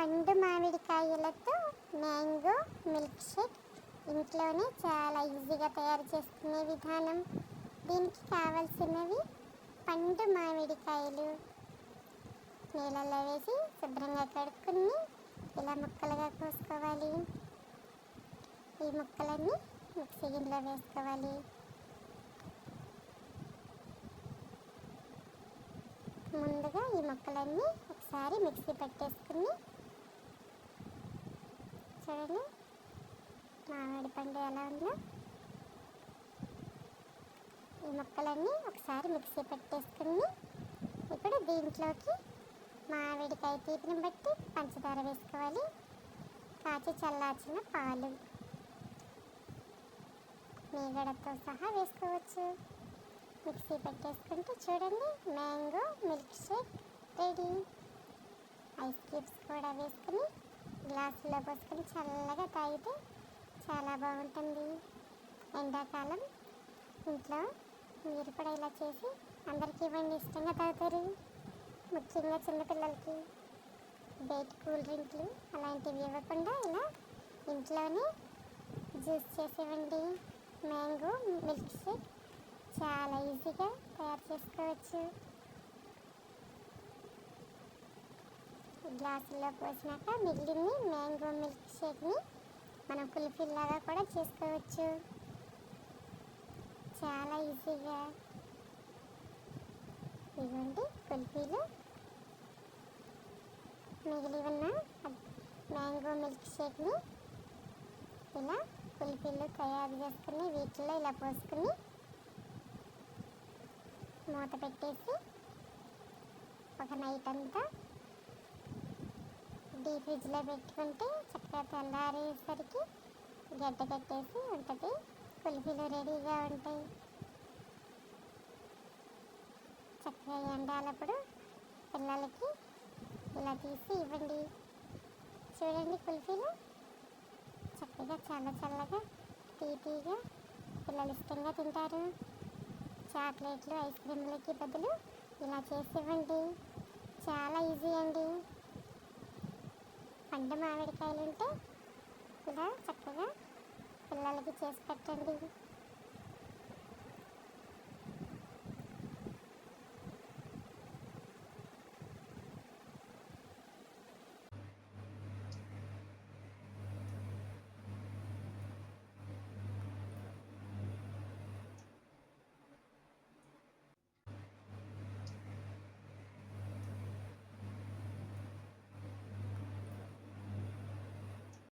పండు మామిడికాయలతో mango milk shake ఇంట్లోనే చాలా ఈజీగా తయారు చేసుకునే విధానం. దీనికి కావాల్సినవి పండు మామిడికాయలు నీళ్ళల్లో వేసి శుభ్రంగా కడుక్కుని ఇలా ముక్కలుగా కోసుకోవాలి. ఈ ముక్కలన్నీ మిక్సీ గిన్నెలో వేసుకోవాలి. ముందుగా ఈ ముక్కలన్నీ ఒకసారి మిక్సీ పట్టేసుకుని చూడండి మామిడి పండు ఎలా ఉందో. ఈ ముక్కలన్నీ ఒకసారి మిక్సీ పట్టేసుకుని ఇప్పుడు దీంట్లోకి మామిడికాయ తీపిని బట్టి పంచదార వేసుకోవాలి. కాచి చల్లార్చిన పాలు మీగడతో సహా వేసుకోవచ్చు. మిక్సీ పెట్టేసుకుంటే చూడండి mango milk shake ready. Ice cubes కూడా వేసుకుని గ్లాసులో పోసుకొని చల్లగా తాగితే చాలా బాగుంటుంది. ఎండాకాలం ఇంట్లో మీరు కూడా ఇలా చేసి అందరికీ ఇవ్వండి, ఇష్టంగా తాగుతారు. ముఖ్యంగా చిన్నపిల్లలకి బయట కూల్ డ్రింక్లు అలాంటివి ఇవ్వకుండా ఇలా ఇంట్లోనే జ్యూస్ చేసి ఇవ్వండి. మ్యాంగో మిల్క్ షేక్ చాలా ఈజీగా తయారు చేసుకోవచ్చు. గ్లాసుల్లో పోసినాక మిగిలింది మ్యాంగో మిల్క్ షేక్ని మనం కుల్ఫీలాగా కూడా చేసుకోవచ్చు చాలా ఈజీగా. ఇదిగోండి కుల్ఫీలు. మిగిలి ఉన్న మ్యాంగో మిల్క్ షేక్ని ఇలా కుల్ఫీలు తయారు చేసుకుని వీటిలో ఇలా పోసుకుని మూత పెట్టేసి ఒక నైట్ అంతా డీప్ ఫ్రిడ్జ్లో పెట్టుకుంటే చక్కగా తెల్లారేసరికి గడ్డ కట్టేసి ఉంటుంది. కుల్ఫీలు రెడీగా ఉంటాయి. చక్కగా ఎండాలప్పుడు పిల్లలకి ఇలా తీసి ఇవ్వండి. చూడండి కుల్ఫీలు చక్కగా చాలా చల్లగా తీపిగా పిల్లలు ఇష్టంగా తింటారు. చాక్లెట్లు ఐస్ క్రీమ్లకి బదులు ఇలా చేసి ఇవ్వండి. చాలా ఈజీ అండి. పండు మామిడికాయలు ఉంటే ఇలా చక్కగా పిల్లలకి చేసి పెట్టండి.